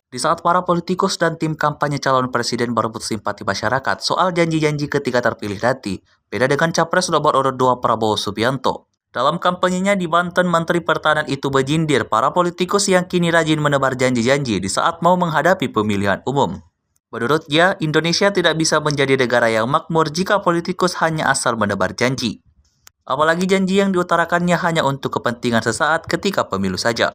Di saat para politikus dan tim kampanye calon presiden berebut simpati masyarakat soal janji-janji ketika terpilih nanti, beda dengan capres nomor urut 2 Prabowo Subianto. Dalam kampanyenya di Banten, Menteri Pertahanan itu menyindir para politikus yang kini rajin menebar janji-janji di saat mau menghadapi pemilihan umum. Menurutnya, Indonesia tidak bisa menjadi negara yang makmur jika politikus hanya asal menebar janji. Apalagi janji yang diutarakannya hanya untuk kepentingan sesaat ketika pemilu saja.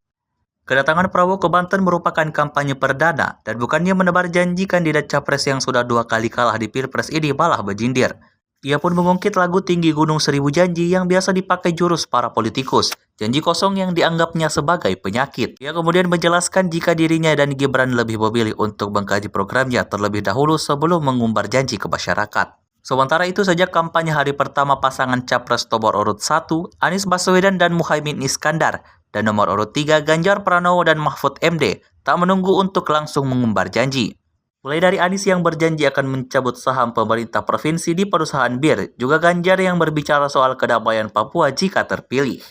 Kedatangan Prabowo ke Banten merupakan kampanye perdana dan bukannya menebar janji kandidat capres yang sudah 2 kali kalah di Pilpres ini malah menyindir. Ia pun mengungkit lagu Tinggi Gunung Seribu Janji yang biasa dipakai jurus para politikus, janji kosong yang dianggapnya sebagai penyakit. Ia kemudian menjelaskan jika dirinya dan Gibran lebih memilih untuk mengkaji programnya terlebih dahulu sebelum mengumbar janji ke masyarakat. Sementara itu, sejak kampanye hari pertama pasangan capres nomor urut 1, Anies Baswedan dan Muhaimin Iskandar, dan nomor urut 3 Ganjar Pranowo dan Mahfud MD tak menunggu untuk langsung mengumbar janji. Mulai dari Anies yang berjanji akan mencabut saham pemerintah provinsi di perusahaan bir, juga Ganjar yang berbicara soal kedamaian Papua jika terpilih.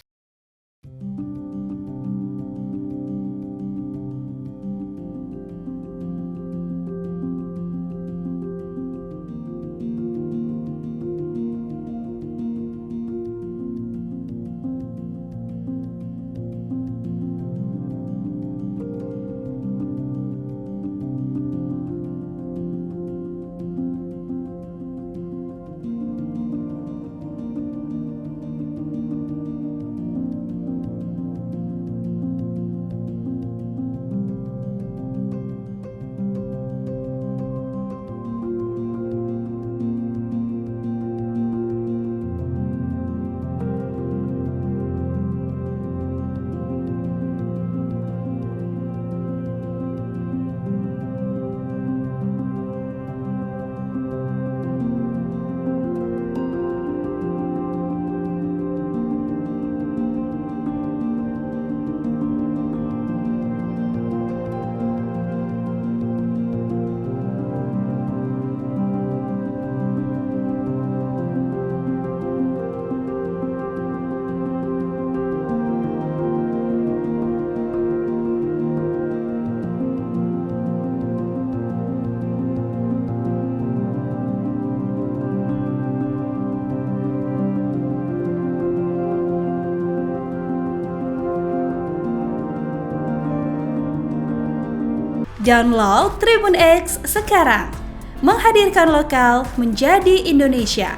Download Tribun X sekarang, menghadirkan lokal menjadi Indonesia.